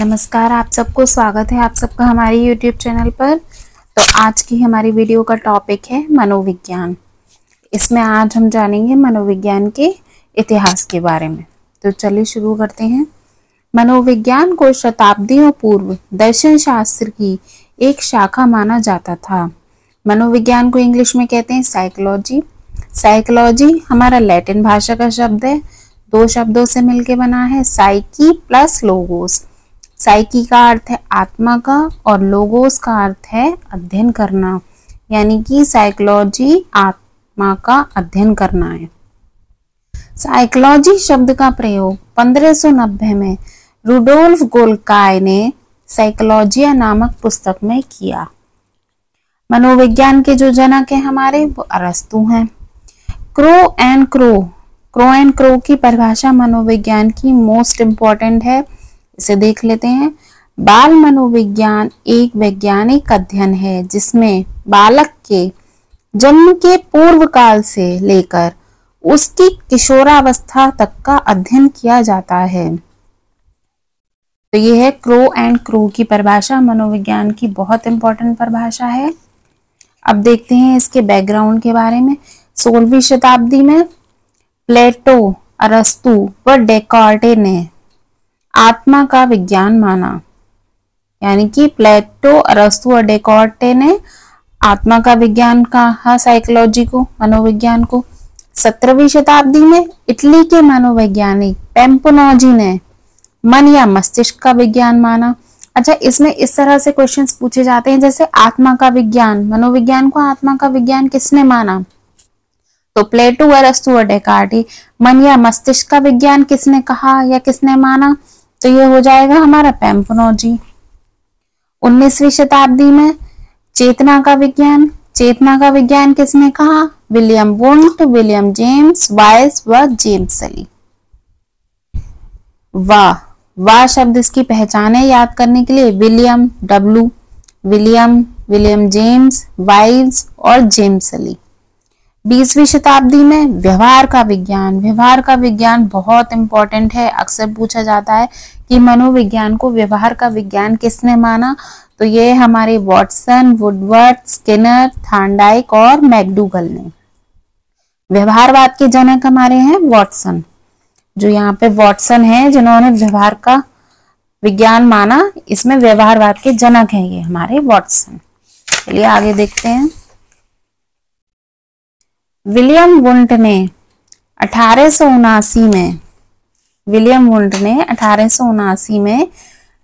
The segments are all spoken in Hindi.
नमस्कार, आप सबको स्वागत है आप सबका हमारे YouTube चैनल पर। तो आज की हमारी वीडियो का टॉपिक है मनोविज्ञान। इसमें आज हम जानेंगे मनोविज्ञान के इतिहास के बारे में। तो चलिए शुरू करते हैं। मनोविज्ञान को शताब्दियों पूर्व दर्शन शास्त्र की एक शाखा माना जाता था। मनोविज्ञान को इंग्लिश में कहते हैं साइकोलॉजी। साइकोलॉजी हमारा लैटिन भाषा का शब्द है, दो शब्दों से मिलकर बना है, साइकी प्लस लोगोस। साइकी का अर्थ है आत्मा का और लोगोस का अर्थ है अध्ययन करना, यानी कि साइकोलॉजी आत्मा का अध्ययन करना है। साइकोलॉजी शब्द का प्रयोग 1590 में रुडोल्फ गोल्काय ने साइकोलॉजिया नामक पुस्तक में किया। मनोविज्ञान के जो जनक हैं हमारे वो अरस्तु हैं। क्रो एंड क्रो की परिभाषा मनोविज्ञान की मोस्ट इम्पोर्टेंट है, इसे देख लेते हैं। बाल मनोविज्ञान एक वैज्ञानिक अध्ययन है जिसमें बालक के जन्म के पूर्व काल से लेकर उसकी किशोरावस्था तक का अध्ययन किया जाता है। तो ये है क्रो की परिभाषा, मनोविज्ञान की बहुत इंपॉर्टेंट परिभाषा है। अब देखते हैं इसके बैकग्राउंड के बारे में। 16वीं शताब्दी में प्लेटो, अरस्तु व डेकार्टे ने आत्मा का विज्ञान माना, यानी कि प्लेटो, अरस्तु और डेकार्टे ने आत्मा का विज्ञान कहा साइकोलॉजी को, मनोविज्ञान को। 17वीं शताब्दी में इटली के मनोवैज्ञानिक पेम्पनोजी ने मन या मस्तिष्क का विज्ञान माना। अच्छा, इसमें इस तरह से क्वेश्चंस पूछे जाते हैं जैसे आत्मा का विज्ञान, मनोविज्ञान को आत्मा का विज्ञान किसने माना? तो प्लेटो, अरस्तु और डेकार्टे। मन या मस्तिष्क का विज्ञान किसने कहा या किसने माना? तो ये हो जाएगा हमारा पेम्पनोजी। 19वीं शताब्दी में चेतना का विज्ञान किसने कहा? William Wundt, William James vice व जेम्स सली। वाह शब्द इसकी पहचान है याद करने के लिए, विलियम जेम्स वाइस और जेम्स सली। 20वीं शताब्दी में व्यवहार का विज्ञान बहुत इंपॉर्टेंट है। अक्सर पूछा जाता है कि मनोविज्ञान को व्यवहार का विज्ञान किसने माना? तो ये हमारे वॉटसन, वुडवर्ड, स्किनर, थॉर्नडाइक और मैकडूगल ने। व्यवहारवाद के जनक हमारे हैं वॉटसन, जो यहाँ पे वॉटसन है जिन्होंने व्यवहार का विज्ञान माना, इसमें व्यवहारवाद के जनक हैं ये हमारे वॉटसन। चलिए आगे देखते हैं। विलियम वुंट ने 1879 में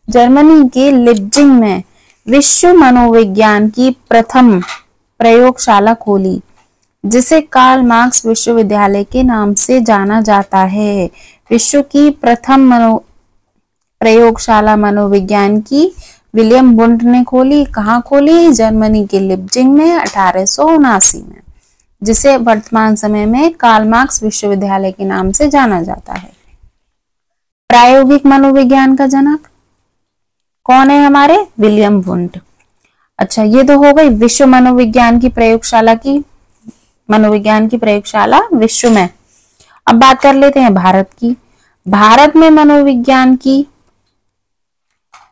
जर्मनी के लिप्जिंग में विश्व मनोविज्ञान की प्रथम प्रयोगशाला खोली, जिसे कार्ल मार्क्स विश्वविद्यालय के नाम से जाना जाता है। विश्व की प्रथम प्रयोगशाला मनोविज्ञान की विलियम वुंट ने खोली। कहाँ खोली? जर्मनी के लिप्जिंग में 1879 में, जिसे वर्तमान समय में कार्ल मार्क्स विश्वविद्यालय के नाम से जाना जाता है। प्रायोगिक मनोविज्ञान का जनक कौन है हमारे? William Wundt. अच्छा, ये तो हो गई विश्व मनोविज्ञान की प्रयोगशाला विश्व में। अब बात कर लेते हैं भारत की। भारत में मनोविज्ञान की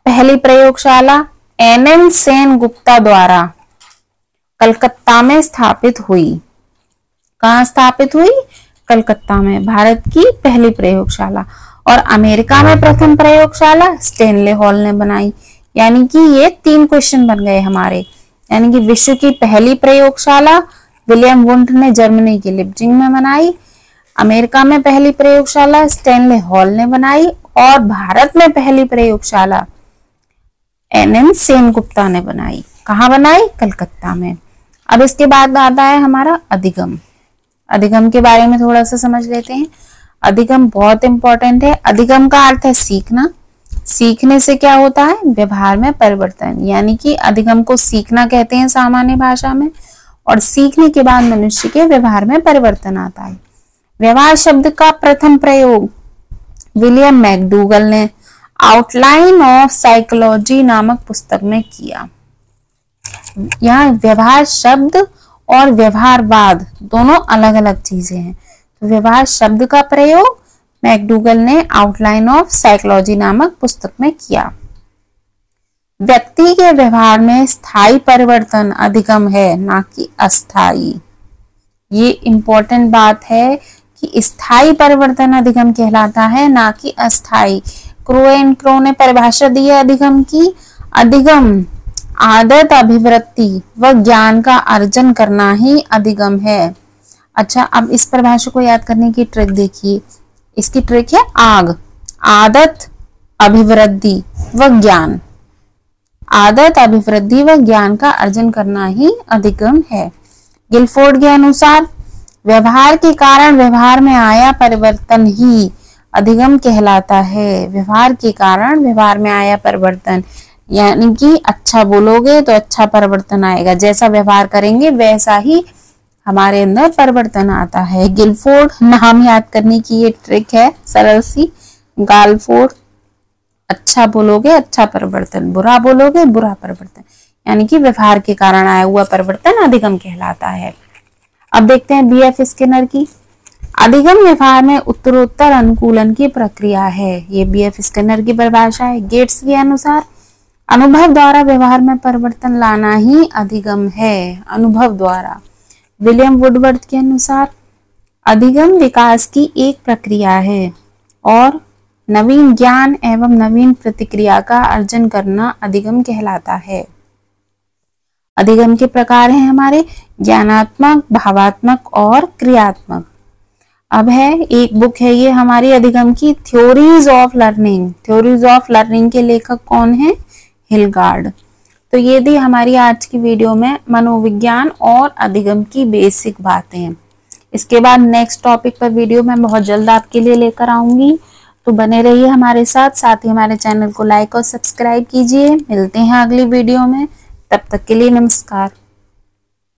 पहली प्रयोगशाला NN सेन गुप्ता द्वारा कलकत्ता में स्थापित हुई। कहाँ स्थापित हुई? कलकत्ता में, भारत की पहली प्रयोगशाला। और अमेरिका में प्रथम प्रयोगशाला स्टेनले हॉल ने बनाई। यानी कि ये 3 क्वेश्चन बन गए हमारे। यानी कि विश्व की पहली प्रयोगशाला विलियम वुंट ने जर्मनी के लिप्जिंग में बनाई, अमेरिका में पहली प्रयोगशाला स्टेनले हॉल ने बनाई, और भारत में पहली प्रयोगशाला NN सेन गुप्ता ने बनाई। कहाँ बनाई? कलकत्ता में। अब इसके बाद आता है हमारा अधिगम। अधिगम के बारे में थोड़ा सा समझ लेते हैं। अधिगम बहुत इंपॉर्टेंट है। अधिगम का अर्थ है सीखना। सीखने से क्या होता है? व्यवहार में परिवर्तन, यानी कि अधिगम को सीखना कहते हैं सामान्य भाषा में, और सीखने के बाद मनुष्य के व्यवहार में परिवर्तन आता है। व्यवहार शब्द का प्रथम प्रयोग विलियम मैकडूगल ने आउटलाइन ऑफ साइकोलॉजी नामक पुस्तक में किया। यहाँ व्यवहार शब्द और व्यवहारवाद दोनों अलग अलग चीजें हैं। तो व्यवहार शब्द का प्रयोग मैकडूगल ने आउटलाइन ऑफ साइकोलॉजी नामक पुस्तक में किया। व्यक्ति के व्यवहार में स्थायी परिवर्तन अधिगम है, ना कि अस्थायी। ये इंपॉर्टेंट बात है कि स्थायी परिवर्तन अधिगम कहलाता है, ना कि अस्थायी। क्रो एंड क्रो ने परिभाषा दी है अधिगम की। अधिगम आदत, अभिवृत्ति व ज्ञान का अर्जन करना ही अधिगम है। अच्छा, अब इस परिभाषा को याद करने की ट्रिक देखिए। इसकी ट्रिक है आग, आदत, अभिवृद्धि व ज्ञान। आदत, अभिवृद्धि व ज्ञान का अर्जन करना ही अधिगम है। गिलफोर्ड के अनुसार व्यवहार के कारण व्यवहार में आया परिवर्तन ही अधिगम कहलाता है। व्यवहार के कारण व्यवहार में आया परिवर्तन, यानी कि अच्छा बोलोगे तो अच्छा परिवर्तन आएगा, जैसा व्यवहार करेंगे वैसा ही हमारे अंदर परिवर्तन आता है। गिलफोर्ड नाम याद करने की ये ट्रिक है सरल सी। गालफोर्ड, अच्छा बोलोगे अच्छा परिवर्तन, बुरा बोलोगे बुरा परिवर्तन, यानी कि व्यवहार के कारण आया हुआ परिवर्तन अधिगम कहलाता है। अब देखते हैं बीएफ स्किनर की। अधिगम व्यवहार में उत्तरोत्तर अनुकूलन की प्रक्रिया है। ये बीएफ स्किनर की परिभाषा है। गेट्स के अनुसार अनुभव द्वारा व्यवहार में परिवर्तन लाना ही अधिगम है, अनुभव द्वारा। विलियम वुडवर्थ के अनुसार अधिगम विकास की एक प्रक्रिया है और नवीन ज्ञान एवं नवीन प्रतिक्रिया का अर्जन करना अधिगम कहलाता है। अधिगम के प्रकार हैं हमारे ज्ञानात्मक, भावात्मक और क्रियात्मक। अब है एक बुक है ये हमारी अधिगम की, theories of learning. Theories of learning के लेखक कौन है? हिलगार्ड। तो ये थी हमारी आज की वीडियो में मनोविज्ञान और अधिगम की बेसिक बातें। इसके बाद नेक्स्ट टॉपिक पर वीडियो मैं बहुत जल्द आपके लिए लेकर आऊंगी, तो बने रहिए हमारे साथ। साथ ही हमारे चैनल को लाइक और सब्सक्राइब कीजिए। मिलते हैं अगली वीडियो में, तब तक के लिए नमस्कार।